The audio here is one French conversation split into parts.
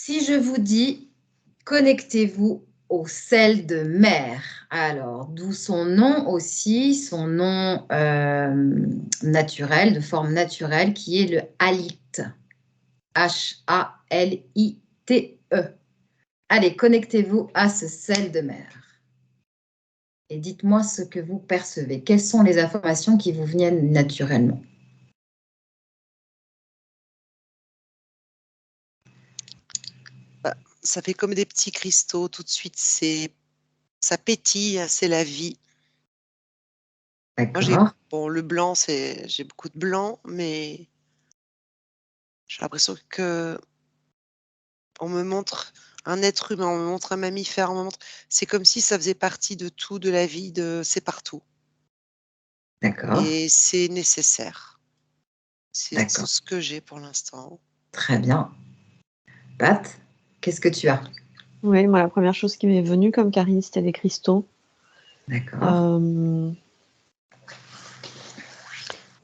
Si je vous dis, connectez-vous au sel de mer, alors d'où son nom aussi, son nom naturel, de forme naturelle, qui est le halite. H-A-L-I-T-E. Allez, connectez-vous à ce sel de mer. Et dites-moi ce que vous percevez. Quelles sont les informations qui vous viennent naturellement? Ça fait comme des petits cristaux. Tout de suite, ça pétille, c'est la vie. Moi, le blanc, j'ai beaucoup de blanc, mais j'ai l'impression que on me montre un être humain, on me montre un mammifère, c'est comme si ça faisait partie de tout, de la vie, c'est partout. D'accord. Et c'est nécessaire. C'est tout D'accord. ce que j'ai pour l'instant. Très bien. Pat, qu'est-ce que tu as? Oui, moi, la première chose qui m'est venue comme Karine, c'était les cristaux. D'accord.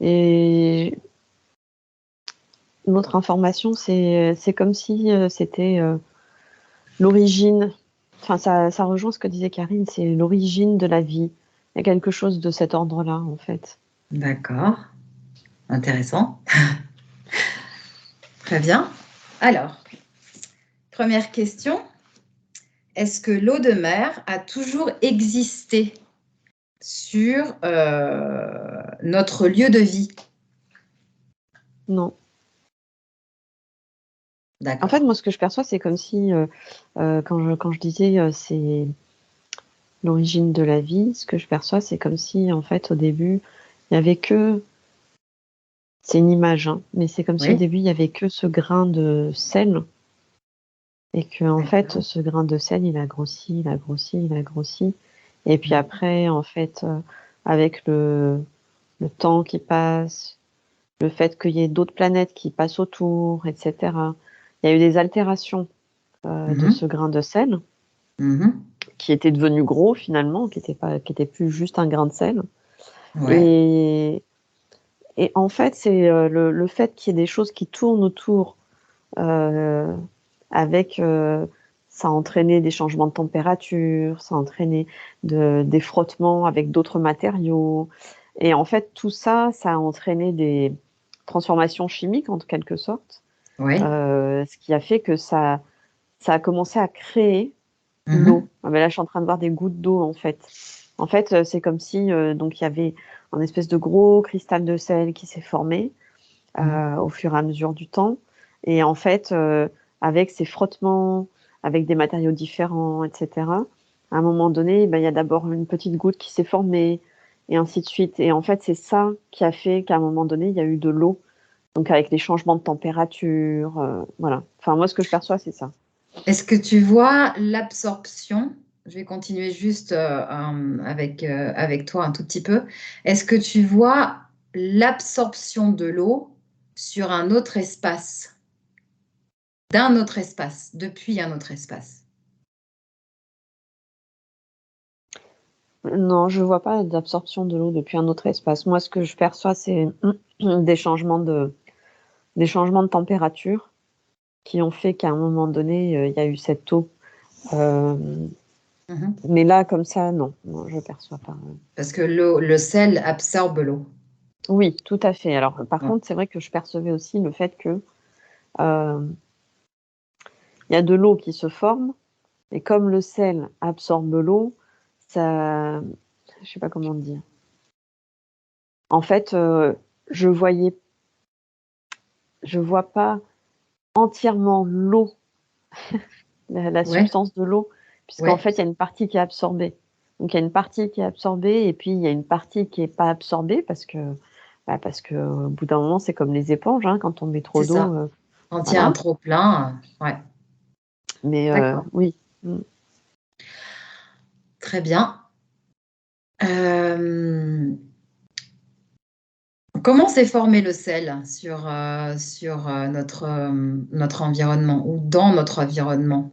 Et une autre information, c'est comme si c'était l'origine. Enfin, ça rejoint ce que disait Karine, c'est l'origine de la vie. Il y a quelque chose de cet ordre-là, en fait. D'accord. Intéressant. Très bien. Alors, première question. Est-ce que l'eau de mer a toujours existé sur notre lieu de vie? Non. D'accord. En fait, moi, ce que je perçois, c'est comme si, quand je disais c'est l'origine de la vie, ce que je perçois, c'est comme si, en fait, au début, il n'y avait que... C'est une image, hein, mais c'est comme si au début, il n'y avait que ce grain de sel et que, en fait, ce grain de sel, il a grossi, il a grossi, il a grossi. Et puis après, en fait, avec le temps qui passe, le fait qu'il y ait d'autres planètes qui passent autour, etc., il y a eu des altérations de ce grain de sel qui était devenu gros finalement, qui était plus juste un grain de sel. Ouais. Et en fait, c'est le fait qu'il y ait des choses qui tournent autour avec... ça a entraîné des changements de température, ça a entraîné des frottements avec d'autres matériaux. Et en fait, tout ça, ça a entraîné des transformations chimiques, en quelque sorte. Oui. Ce qui a fait que ça a commencé à créer l'eau. Ah ben là, je suis en train de voir des gouttes d'eau, en fait. En fait, c'est comme si donc il y avait un espèce de gros cristal de sel qui s'est formé au fur et à mesure du temps. Et en fait, avec ces frottements, avec des matériaux différents, etc., à un moment donné, ben, il y a d'abord une petite goutte qui s'est formée, et ainsi de suite. Et en fait, c'est ça qui a fait qu'à un moment donné, il y a eu de l'eau. Donc, avec les changements de température, voilà. Enfin, moi, ce que je perçois, c'est ça. Est-ce que tu vois l'absorption? Je vais continuer juste avec toi un tout petit peu. Est-ce que tu vois l'absorption de l'eau sur un autre espace, d'un autre espace, depuis un autre espace? Non, je ne vois pas d'absorption de l'eau depuis un autre espace. Moi, ce que je perçois, c'est des changements de température qui ont fait qu'à un moment donné, il y a eu cette eau. Mais là, comme ça, non, je ne perçois pas. Parce que le sel absorbe l'eau. Oui, tout à fait. Alors, par contre, c'est vrai que je percevais aussi le fait que y a de l'eau qui se forme, et comme le sel absorbe l'eau, ça... Je sais pas comment dire. En fait, je vois pas entièrement l'eau, la substance de l'eau, puisqu'en fait, il y a une partie qui est absorbée. Donc, il y a une partie qui est absorbée, et puis il y a une partie qui n'est pas absorbée, parce que au bout d'un moment, c'est comme les éponges, hein, quand on met trop d'eau. Quand il y a un trop plein, ouais. Mais oui. Très bien. Comment s'est formé le sel sur notre environnement ou dans notre environnement?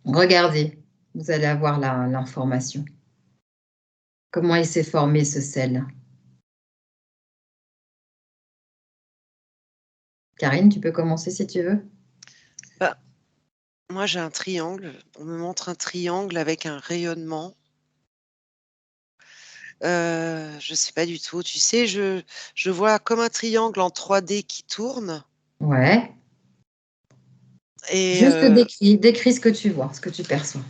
Regardez, vous allez avoir l'information. Comment il s'est formé ce sel? Karine, tu peux commencer si tu veux. Moi, j'ai un triangle. On me montre un triangle avec un rayonnement. Je sais pas du tout. Tu sais, je vois comme un triangle en 3D qui tourne Ouais. et Juste décris ce que tu vois, ce que tu perçois.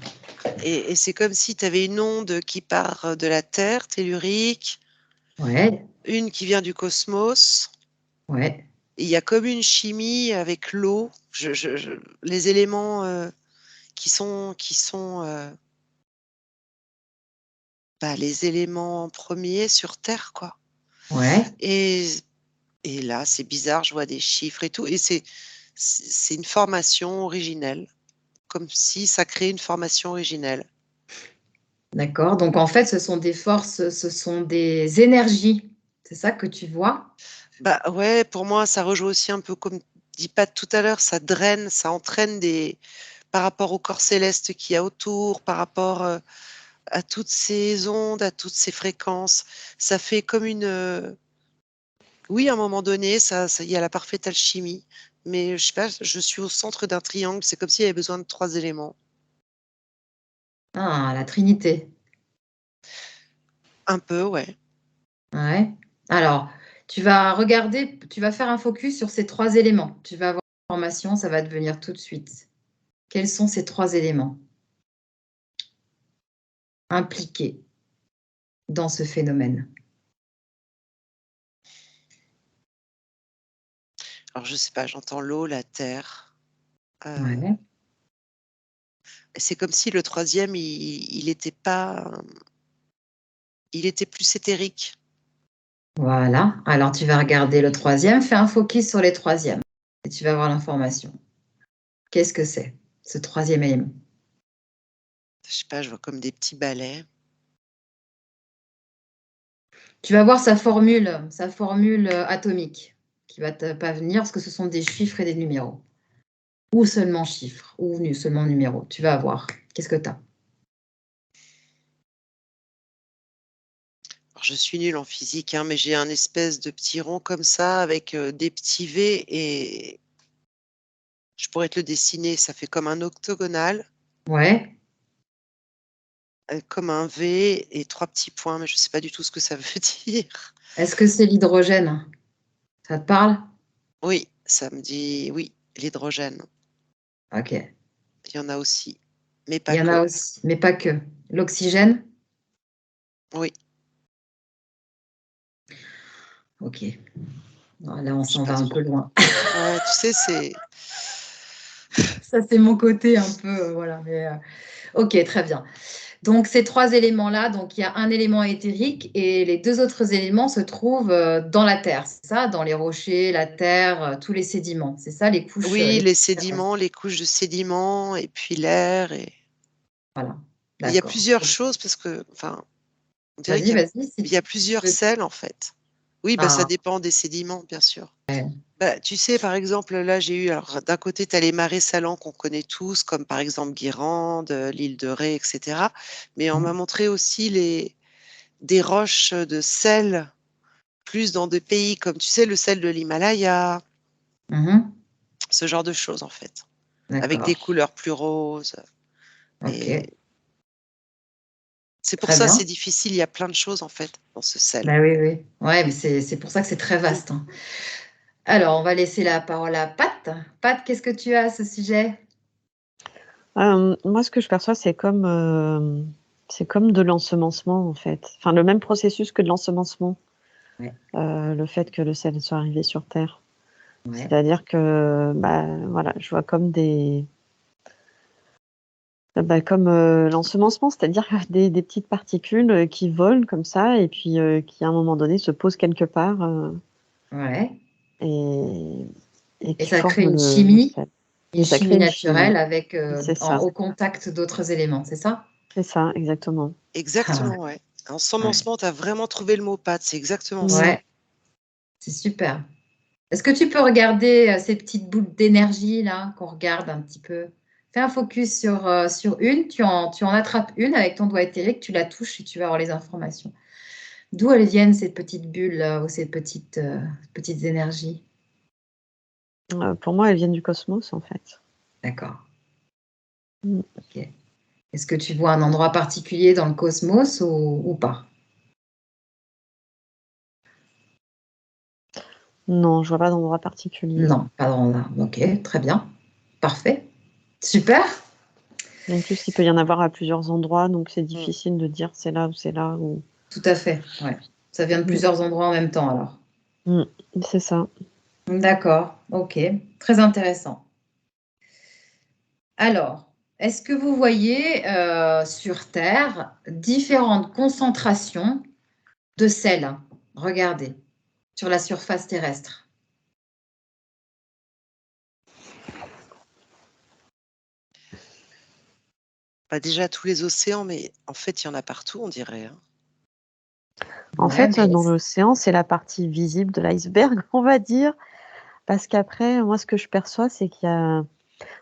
et c'est comme si tu avais une onde qui part, de la Terre, tellurique, Ouais, une qui vient du cosmos. ouais, Et il y a comme une chimie avec l'eau. Les éléments, qui sont, bah, les éléments premiers sur Terre, quoi. ouais. Et et là, c'est bizarre, je vois des chiffres et tout et c'est une formation originelle, comme si ça créait une formation originelle. D'accord. Donc en fait, ce sont des forces, ce sont des énergies. C'est ça que tu vois? Bah, ouais, pour moi, ça rejoint aussi un peu comme dit Pat tout à l'heure, ça draine, ça entraîne des par rapport au corps céleste qu'il y a autour, par rapport, à toutes ces ondes, à toutes ces fréquences. Ça fait comme oui, à un moment donné, ça il y a la parfaite alchimie, mais je sais pas, je suis au centre d'un triangle, c'est comme s'il y avait besoin de 3 éléments. Ah, la Trinité. Un peu, ouais. Ouais. Alors, tu vas regarder, tu vas faire un focus sur ces 3 éléments. Tu vas avoir l'information, ça va te venir tout de suite. Quels sont ces 3 éléments impliqués dans ce phénomène? Alors je sais pas, j'entends l'eau, la terre, heu, Ouais. c'est comme si le troisième, il était pas, il était plus éthérique. Voilà. Alors tu vas regarder le troisième. Fais un focus sur les troisièmes et tu vas avoir l'information. Qu'est-ce que c'est, ce troisième élément? Je sais pas, je vois comme des petits balais. Tu vas voir sa formule, atomique qui va te parvenir parce que ce sont des chiffres et des numéros. Ou seulement chiffres, ou seulement numéros. Tu vas voir. Qu'est-ce que tu as? Alors je suis nulle en physique, hein, mais j'ai un espèce de petit rond comme ça avec, des petits V et je pourrais te le dessiner, ça fait comme un octogonal. Ouais. Comme un V et 3 petits points, mais je sais pas du tout ce que ça veut dire. Est-ce que c'est l'hydrogène? Ça te parle? Oui, ça me dit oui, l'hydrogène, OK. il y en a aussi, mais Il pas y en que. a aussi, mais pas que. L'oxygène? Oui, OK. Là, on je sais s'en va pas un peu trop. loin. Ouais, tu sais, c'est Ça, c'est mon côté un peu, voilà, mais OK, très bien. Donc ces 3 éléments-là, donc il y a un élément éthérique et les 2 autres éléments se trouvent, dans la terre, c'est ça? Dans les rochers, la terre, tous les sédiments, c'est ça les couches, oui, les les terrestres? sédiments, les couches de sédiments et puis l'air et Voilà, il y a d'accord. plusieurs choses parce que enfin, on dirait Vas-y, qu'il y a vas-y, si il y a tu plusieurs veux. sels, en fait. Oui, bah, ça Ah, dépend des sédiments, bien sûr. ouais. Bah, tu sais, par exemple, là, j'ai eu alors d'un côté, tu as les marais salants qu'on connaît tous, comme par exemple Guérande, l'île de Ré et cetera. Mais on m'a Mmh. montré aussi des roches, de sel, plus dans des pays comme, tu sais, le sel de l'Himalaya, Mmh. ce genre de choses, en fait, avec des D'accord. couleurs plus roses et OK, c'est pour très ça, c'est bien. difficile, il y a plein de choses, en fait, dans ce sel. Bah, oui, oui. Ouais, mais c'est pour ça que c'est très vaste, hein. Alors, on va laisser la parole à Pat. Pat, qu'est-ce que tu as à ce sujet? Moi, ce que je perçois, c'est comme de l'ensemencement, en fait. Enfin, le même processus que de l'ensemencement, Ouais, le fait que le sel soit arrivé sur terre. ouais. C'est-à-dire que, bah, voilà, je vois comme comme, l'ensemencement, c'est-à-dire des petites particules, qui volent comme ça et puis, qui à un moment donné se posent quelque part, Ouais. et Et qui ça crée forment une le sel et ça crée chimie une chimie. naturelle avec, C'est ça, au contact d'autres éléments, c'est ça? c'est ça, exactement. Ah, Exactement, ouais. ouais. Ensemencement, tu as vraiment trouvé le mot, Pat, c'est exactement ça. Mmh. Ouais, c'est super. Est-ce que tu peux regarder, ces petites boules d'énergie là, qu'on regarde un petit peu? Fais un focus sur une, tu en attrapes une avec ton doigt éthérique, tu la touches et tu vas avoir les informations. D'où elles viennent ces petites bulles là ou ces petites énergies? Pour moi, elles viennent du cosmos, en fait. D'accord. Ok. Est-ce que tu vois un endroit particulier dans le cosmos ou pas? Non, je vois pas d'endroit particulier. Non, pas dans là. Ok, très bien. Parfait. Super. En plus, il peut y en avoir à plusieurs endroits, donc c'est Mm. difficile de dire c'est là ou c'est là. Ou... Tout à fait. Ouais. Ça vient de plusieurs endroits en même temps alors. C'est ça. D'accord. Ok. Très intéressant. Alors, est-ce que vous voyez sur Terre différentes concentrations de sel? Regardez, sur la surface terrestre. Bah, déjà tous les océans, mais en fait, il y en a partout, on dirait, hein. En Ouais, fait, dans l'océan, c'est la partie visible de l'iceberg, on va dire. Parce qu'après, moi, ce que je perçois, c'est qu'il y a...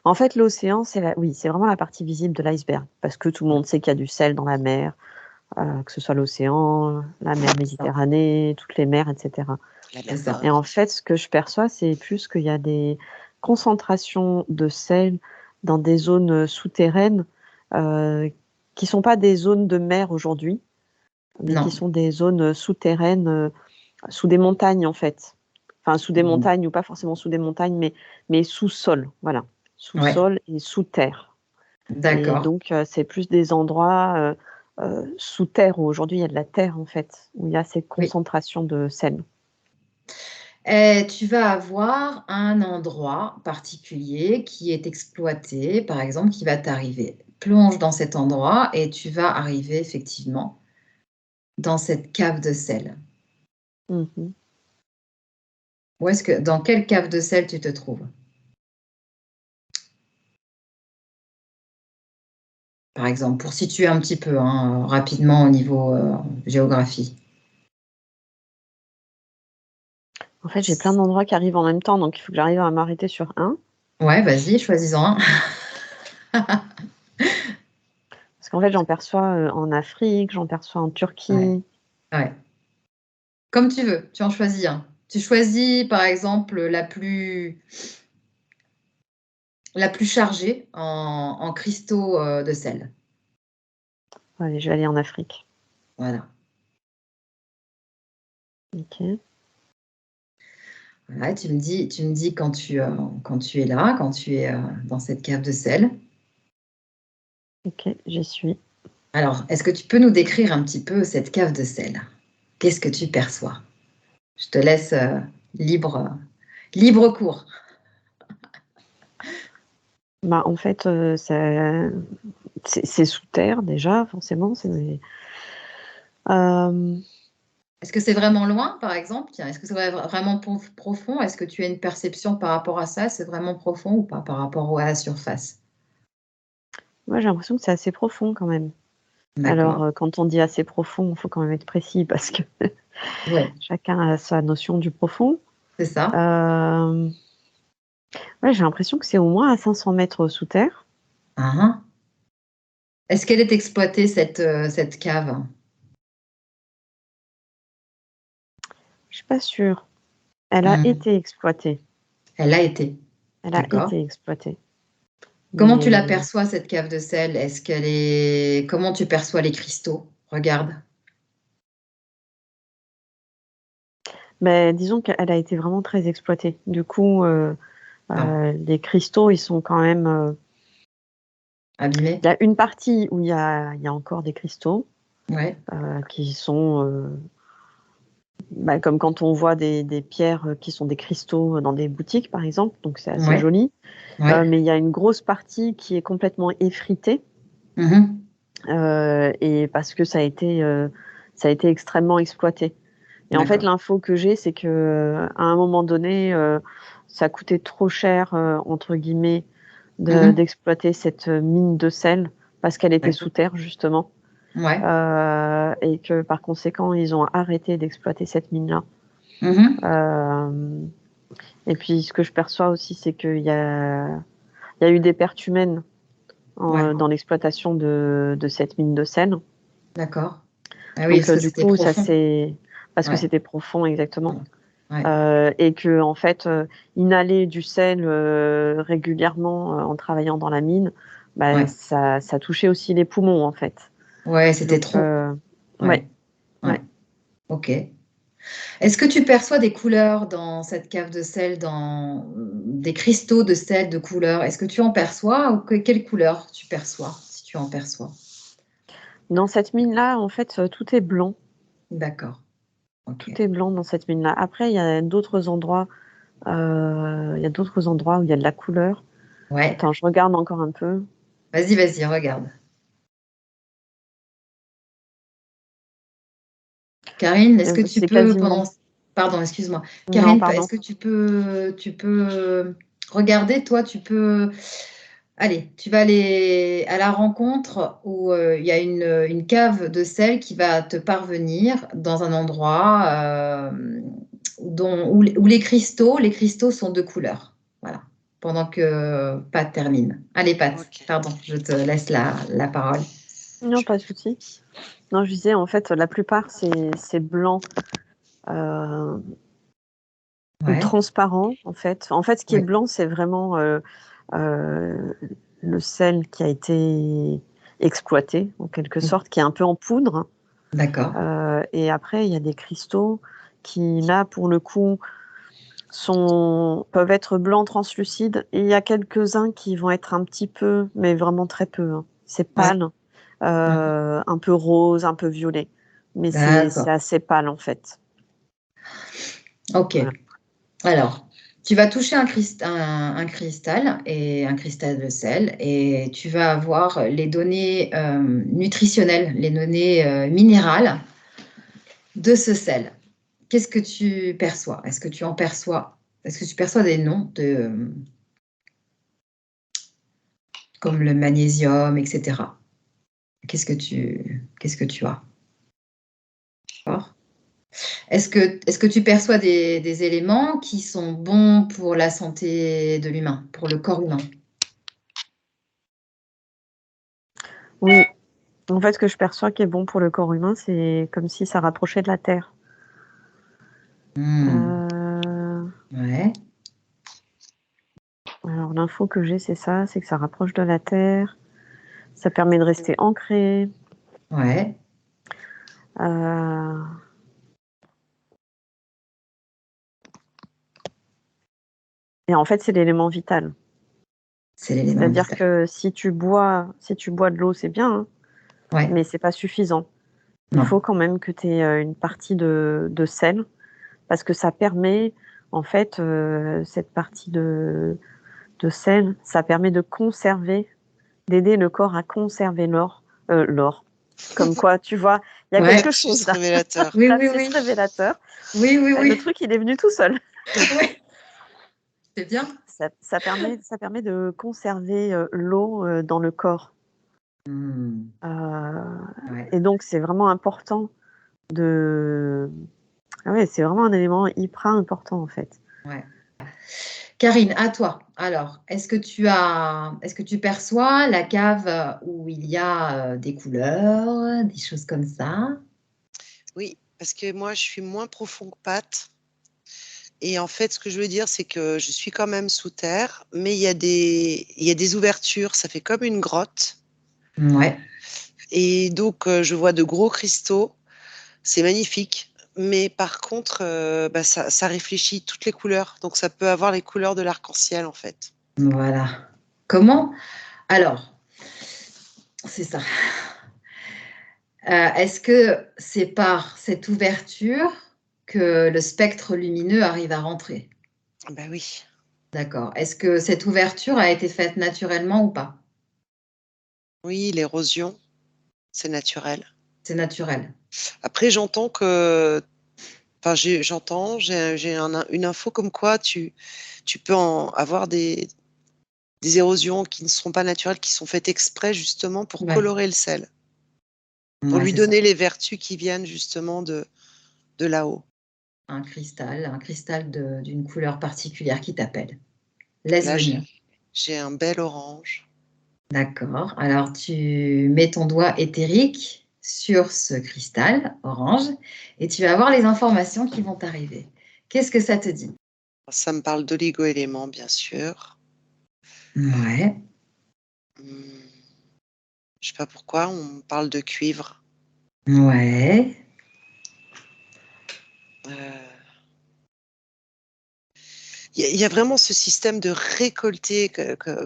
En fait, l'océan, oui, c'est vraiment la partie visible de l'iceberg. Parce que tout le monde sait qu'il y a du sel dans la mer, que ce soit l'océan, la mer Méditerranée, toutes les mers, etc. La c'est mer ça. Et Nord. en fait, ce que je perçois, c'est plus qu'il y a des concentrations de sel dans des zones souterraines qui sont pas des zones de mer aujourd'hui, mais qui Non. sont des zones souterraines, sous des montagnes en fait. Enfin, sous des montagnes ou pas forcément sous des montagnes, mais sous sol, voilà. Sous Ouais, sol et sous terre. Et d'accord. donc, c'est plus des endroits sous terre où aujourd'hui il y a de la terre en fait, où il y a cette Oui. concentration de sel. Et tu vas avoir un endroit particulier qui est exploité, par exemple, qui va t'arriver. Plonge dans cet endroit et tu vas arriver effectivement dans cette cave de sel. Mhm. Dans quelle cave de sel tu te trouves? Par exemple, pour situer un petit peu hein, rapidement au niveau géographie. En fait, j'ai plein d'endroits qui arrivent en même temps, donc il faut que j'arrive à m'arrêter sur un. Ouais, vas-y, choisis-en un. Parce qu'en fait, j'en perçois en Afrique, j'en perçois en Ouais, Turquie. ouais. Comme tu veux, tu en choisis un. Tu choisis par exemple la plus chargée en cristaux de sel. Allez, je vais aller en Afrique. Voilà. Ok, Voilà, tu me dis quand tu es là, quand tu es dans cette cave de sel. ok, j'y suis. Alors, est-ce que tu peux nous décrire un petit peu cette cave de sel? Qu'est-ce que tu perçois? Je te laisse libre cours. Bah, en fait, c'est sous terre déjà, forcément. Euh, Est-ce que c'est vraiment loin, par exemple? Tiens, est-ce que c'est vraiment profond? Est-ce que tu as une perception par rapport à ça? C'est vraiment profond ou pas par rapport à la surface? Moi, j'ai l'impression que c'est assez profond quand même. Alors, D'accord. quand on dit assez profond, il faut quand même être précis parce que Ouais, chacun a sa notion du profond. c'est ça. Euh, ouais, j'ai l'impression que c'est au moins à 500 mètres sous terre. Hein. Est-ce qu'elle est exploitée, cette cave? Je suis pas sûre. Elle a Hmm. été exploitée. Elle a été. Elle a D'accord. été exploitée. Comment tu Mais l'aperçois, cette cave de sel? Comment tu perçois les cristaux? Regarde. disons qu'elle a été vraiment très exploitée. Du coup, Ah, les cristaux, ils sont quand même. abîmé? Il y a une partie où il y a encore des cristaux Ouais, qui sont comme quand on voit des pierres qui sont des cristaux dans des boutiques, par exemple. Donc c'est assez ouais, joli. ouais. Mais il y a une grosse partie qui est complètement effritée Mhm. et parce que ça a été extrêmement exploité. Et en fait, D'accord. l'info que j'ai, c'est que à un moment donné, ça coûtait trop cher, entre guillemets, Mhm. d'exploiter cette mine de sel parce qu'elle était sous D'accord. terre, justement. Ouais. Et que par conséquent, ils ont arrêté d'exploiter cette mine-là. Mhm. Euh, et puis, ce que je perçois aussi, c'est qu'il y a eu des pertes humaines Ouais. dans l'exploitation de cette mine de sel. D'accord. Ah oui, Donc, parce que du c'était coup, profond. parce que Ouais. c'était profond, exactement. Ouais. Ouais. Et que en fait, inhaler du sel régulièrement en travaillant dans la mine, bah, Ouais. ça touchait aussi les poumons, en fait. Ouais, c'était Donc, trop. ouais, Ouais. ouais. Ouais. Ok. Est-ce que tu perçois des couleurs dans cette cave de sel, dans des cristaux de sel de couleurs? Est-ce que tu en perçois ou quelle couleur tu perçois, si tu en perçois? Dans cette mine-là, en fait, tout est blanc. D'accord. Ok. Tout est blanc dans cette mine-là. Après, il y a d'autres endroits, où il y a de la couleur. Ouais. Attends, je regarde encore un peu. Vas-y, regarde. Karine, est-ce que tu C'est peux quasiment Pardon, excuse-moi. non, Karine, est-ce pardon. que tu peux regarder, toi, Allez, tu vas aller à la rencontre où il y a une cave de sel qui va te parvenir dans un endroit où les cristaux sont de couleur. Voilà. Pendant que Pat termine. Allez, Pat, Ok. pardon, je te laisse la parole. Non, pas de souci. Non, je disais, en fait, la plupart, c'est blanc, ou Ouais, transparent, en fait. En fait, ce qui est ouais, blanc, c'est vraiment, heu, le sel qui a été exploité, en quelque sorte, qui est un peu en poudre. d'accord. Et après, il y a des cristaux qui, là, pour le coup, peuvent être blancs translucides, et il y a quelques-uns qui vont être un petit peu, mais vraiment très peu, hein. C'est Ouais, pâle, d'accord. un peu rose, un peu violet, mais c'est D'accord. assez pâle, en fait. Ok. Voilà. Alors, tu vas toucher un cristal et un cristal de sel et tu vas avoir les données nutritionnelles, les données minérales de ce sel. Qu'est-ce que tu perçois? Est-ce que tu perçois des noms comme le magnésium, etc. Qu'est-ce que tu as? D'accord. Est-ce que tu perçois des éléments qui sont bons pour la santé de l'humain, pour le corps humain? Oui, en fait, ce que je perçois qui est bon pour le corps humain, c'est comme si ça rapprochait de la terre. Hmm. Heu, Ouais, alors l'info que j'ai, c'est ça, c'est que ça rapproche de la terre, ça permet de rester ancré, ouais, heu et en fait, c'est l'élément vital. c'est l'élément C'est-à-dire vital. que si tu bois de l'eau, c'est bien, hein, Ouais, mais c'est pas suffisant. Il faut non, quand même que tu aies, une partie de sel, parce que ça permet, en fait, cette partie de sel, ça permet d'aider le corps à conserver l'or. Comme quoi, tu vois, il y a ouais, quelque chose Lapsus là. révélateur. oui, oui, Lapsus oui, révélateur. oui, oui, Le oui, truc, il est venu tout seul. oui, c'est bien. Ça permet de conserver, l'eau, dans le corps. Hmm, Heu ouais, et donc c'est vraiment important de ah ouais, c'est vraiment un élément hyper important, en fait. ouais. Karine, à toi. Alors, est-ce que tu perçois la cave où il y a des couleurs, des choses comme ça? Oui, parce que moi, je suis moins profond que Pat. Et en fait, ce que je veux dire, c'est que je suis quand même sous terre, mais il y a des ouvertures. Ça fait comme une grotte. Ouais, Et donc, je vois de gros cristaux. C'est magnifique. Mais par contre, bah, ça réfléchit toutes les couleurs. Donc, ça peut avoir les couleurs de l'arc-en-ciel, en fait. voilà. Comment? Alors, c'est ça. Est-ce que c'est par cette ouverture que le spectre lumineux arrive à rentrer? Bah oui. D'accord. Est-ce que cette ouverture a été faite naturellement ou pas? Oui, l'érosion, c'est naturel. C'est naturel. Après, j'entends que, enfin, j'ai une info comme quoi tu peux avoir des érosions qui ne sont pas naturelles, qui sont faites exprès justement pour Ouais, colorer le sel, pour ouais, lui c'est ça. donner les vertus qui viennent justement de là-haut. Un cristal d'une couleur particulière qui t'appelle. Laisse Là, venir. j'ai un bel orange. D'accord. Alors, tu mets ton doigt éthérique sur ce cristal orange et tu vas avoir les informations qui vont t'arriver. Qu'est-ce que ça te dit? Ça me parle d'oligo-éléments, bien sûr. Ouais. Hmm. pas pourquoi, on parle de cuivre. Ouais. Il y a vraiment ce système de récolter,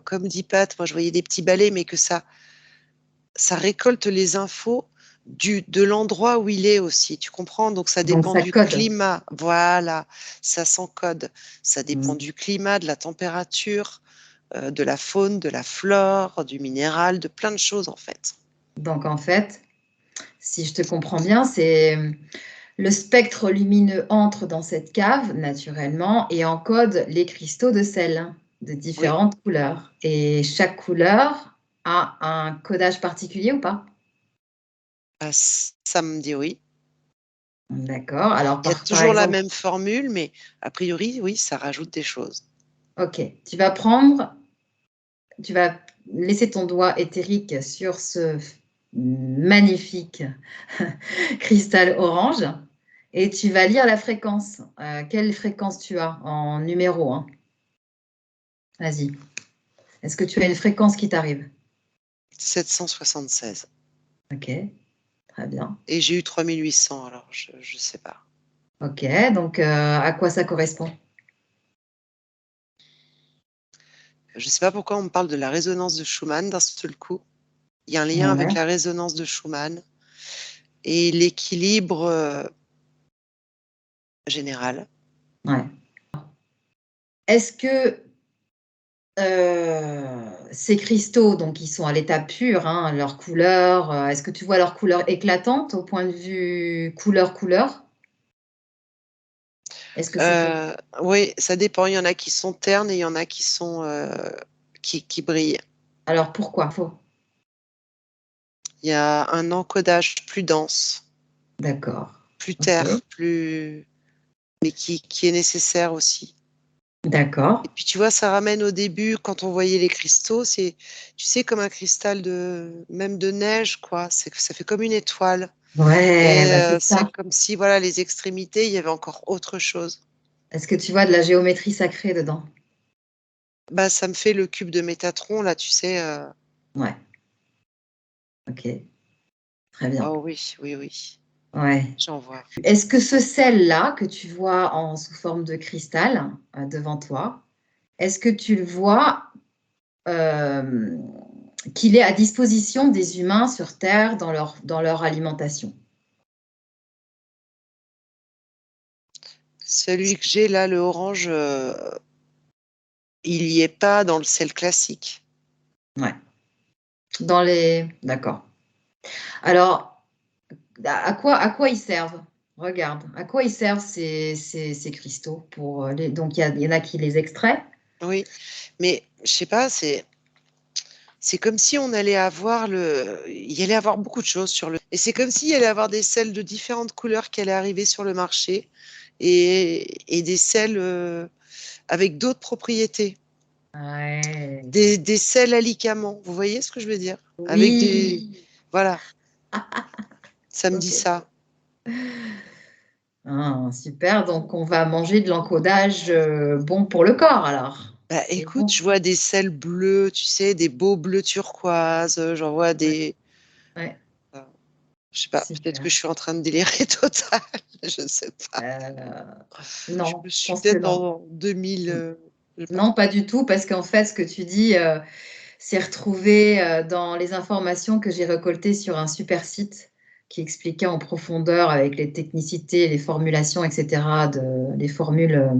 comme dit Pat, moi je voyais des petits balais, mais que ça récolte les infos de l'endroit où il est aussi, tu comprends? Donc ça Donc, dépend ça du code. climat, voilà, ça s'encode. Ça dépend Mm. du climat, de la température, de la faune, de la flore, du minéral, de plein de choses en fait. Donc, en fait, si je te comprends bien, c'est le spectre lumineux entre dans cette cave naturellement et encode les cristaux de sel de Oui, différentes couleurs. Et chaque couleur a un codage particulier ou pas? ça me dit oui. D'accord. Alors, Il y a par toujours la exemple, même formule, mais a priori, oui, ça rajoute des choses. ok, tu vas laisser ton doigt éthérique sur ce magnifique cristal orange et tu vas lire la fréquence. Quelle fréquence tu as en numéro, hein? Vas-y. Est-ce que tu as une fréquence qui t'arrive? 776. Ok, très bien. Et j'ai eu 3800, alors je ne sais pas. Ok, donc à quoi ça correspond? Je ne sais pas pourquoi on me parle de la résonance de Schumann d'un seul coup. Il y a un lien avec Ouais, la résonance de Schumann et l'équilibre général. ouais. Est-ce que ces cristaux, donc ils sont à l'état pur, hein, leur couleur, est-ce que tu vois leur couleur éclatante au point de vue couleur-couleur? Est-ce que c'est clair? Oui, ça dépend. Il y en a qui sont ternes et il y en a qui sont qui brillent. Alors pourquoi? Faux. Il y a un encodage plus dense, D'accord. plus Ok. terre, mais qui est nécessaire aussi. D'accord. Et puis tu vois, ça ramène au début, quand on voyait les cristaux, tu sais, comme un cristal même de neige, quoi. Ça fait comme une étoile. Ouais, Et bah c'est c'est ça. comme si, voilà, les extrémités, il y avait encore autre chose. Est-ce que tu vois de la géométrie sacrée dedans? Bah, ça me fait le cube de Métatron, là, tu sais. Ouais. Ok. Très bien. Oh oui, oui, oui, Ouais. j'en vois. Est-ce que ce sel-là que tu vois sous forme de cristal devant toi, est-ce que tu le vois euh, qu'il est à disposition des humains sur Terre dans leur alimentation? Celui que j'ai là, le orange, il y est pas dans le sel classique. Ouais. D'accord. Alors, à quoi ils servent? Regarde, à quoi ils servent ces cristaux donc, il y en a qui les extraient. Oui, mais je sais pas, c'est comme si on allait avoir il y allait avoir beaucoup de choses sur et c'est comme s'il y allait avoir des sels de différentes couleurs qui allaient arriver sur le marché et des sels avec d'autres propriétés. Ouais. Des sels à licaments. Vous voyez ce que je veux dire? Avec Oui. voilà, ça me dit Ok. ça. Ah, super. Donc, on va manger de l'encodage bon pour le corps, alors. Bah, C'est écoute, bon. je vois des sels bleus, tu sais, des beaux bleus turquoise. J'en vois Ouais, des. ouais, euh, Je sais pas, peut-être que super. je suis en train de délirer total. Je ne sais pas. Euh, Je non, je suis pense que peut-être non. dans 2000. Je sais pas. Non, pas du tout, parce qu'en fait, ce que tu dis, c'est retrouvé dans les informations que j'ai récoltées sur un super site qui expliquait en profondeur avec les technicités, les formulations, etc., les formules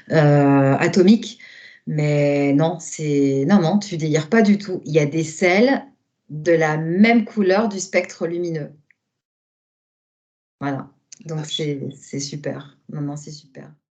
atomiques. Mais non, non, tu délires pas du tout. Il y a des sels de la même couleur du spectre lumineux. Voilà. Donc Ah, c'est super. Non, non, c'est super.